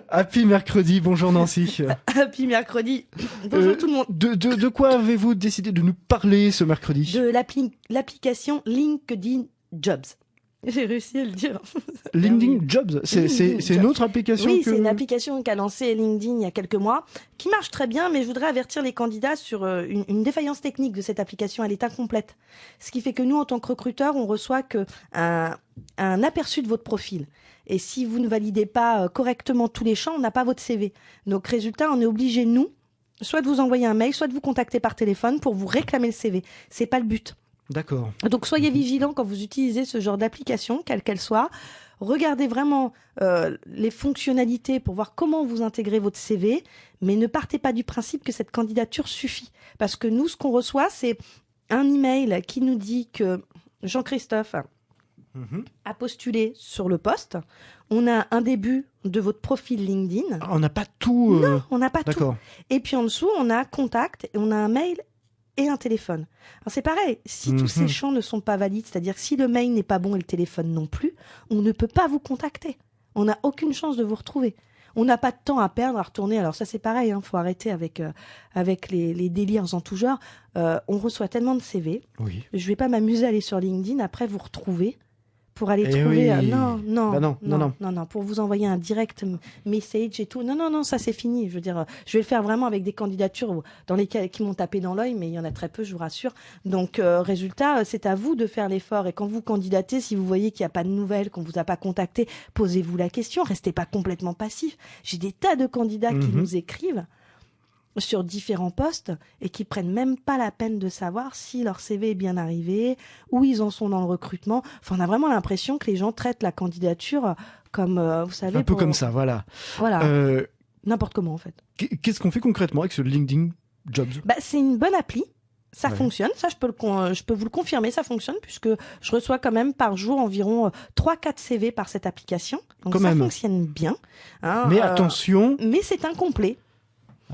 Happy mercredi, bonjour Nancy. Happy mercredi. Bonjour tout le monde. De quoi avez-vous décidé de nous parler ce mercredi? De l'application LinkedIn Jobs. J'ai réussi à le dire. LinkedIn Jobs, c'est une autre application Oui, c'est une application qu'a lancée LinkedIn il y a quelques mois, qui marche très bien, mais je voudrais avertir les candidats sur une défaillance technique de cette application. Elle est incomplète. Ce qui fait que nous, en tant que recruteurs, on reçoit un aperçu de votre profil. Et si vous ne validez pas correctement tous les champs, on n'a pas votre CV. Donc, résultat, on est obligé, nous, soit de vous envoyer un mail, soit de vous contacter par téléphone pour vous réclamer le CV. C'est pas le but. D'accord. Donc soyez vigilants quand vous utilisez ce genre d'application, quelle qu'elle soit. Regardez vraiment les fonctionnalités pour voir comment vous intégrez votre CV, mais ne partez pas du principe que cette candidature suffit. Parce que nous, ce qu'on reçoit, c'est un email qui nous dit que Jean-Christophe a postulé sur le poste. On a un début de votre profil LinkedIn. On n'a pas tout. Non, on n'a pas tout. D'accord. Et puis en dessous, on a contact et on a un mail et un téléphone. Alors c'est pareil, si tous ces champs ne sont pas valides, c'est-à-dire que si le mail n'est pas bon et le téléphone non plus, on ne peut pas vous contacter. On n'a aucune chance de vous retrouver. On n'a pas de temps à perdre, à retourner. Alors ça c'est pareil, faut arrêter avec les délires en tout genre. On reçoit tellement de CV. Oui. Je vais pas m'amuser à aller sur LinkedIn, après vous retrouver pour aller trouver... Oui. Non, pour vous envoyer un direct message et tout. Non, ça c'est fini. Je veux dire, je vais le faire vraiment avec des candidatures dans lesquelles qui m'ont tapé dans l'œil, mais il y en a très peu, je vous rassure. Donc, résultat, c'est à vous de faire l'effort. Et quand vous candidatez, si vous voyez qu'il n'y a pas de nouvelles, qu'on vous a pas contacté, posez-vous la question. Restez pas complètement passif. J'ai des tas de candidats qui nous écrivent sur différents postes et qui prennent même pas la peine de savoir si leur CV est bien arrivé, où ils en sont dans le recrutement. Enfin, on a vraiment l'impression que les gens traitent la candidature comme, vous savez... Un peu comme ça, voilà. Voilà. N'importe comment, en fait. Qu'est-ce qu'on fait concrètement avec ce LinkedIn Jobs? C'est une bonne appli. Ça fonctionne, ça je peux vous le confirmer, ça fonctionne puisque je reçois quand même par jour environ 3-4 CV par cette application. Donc quand ça fonctionne bien. Mais attention... Mais c'est incomplet.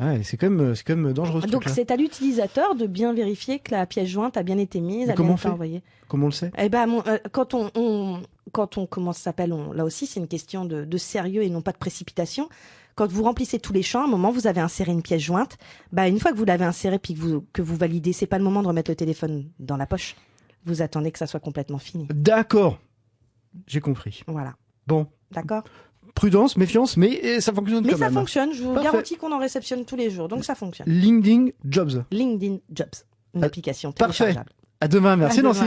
Ouais, c'est quand même dangereux. Donc c'est à l'utilisateur de bien vérifier que la pièce jointe a bien été mise, a bien été envoyée. Comment on le sait? Eh ben, quand on comment ça s'appelle, là aussi c'est une question de sérieux et non pas de précipitation. Quand vous remplissez tous les champs, à un moment vous avez inséré une pièce jointe. Une fois que vous l'avez insérée puis que vous validez, c'est pas le moment de remettre le téléphone dans la poche. Vous attendez que ça soit complètement fini. D'accord, j'ai compris. Voilà. Bon. D'accord. Prudence, méfiance, mais ça fonctionne quand même. Mais ça fonctionne, je vous garantis qu'on en réceptionne tous les jours, donc ça fonctionne. LinkedIn Jobs. LinkedIn Jobs, une application téléchargeable. Parfait. À demain, merci Nancy.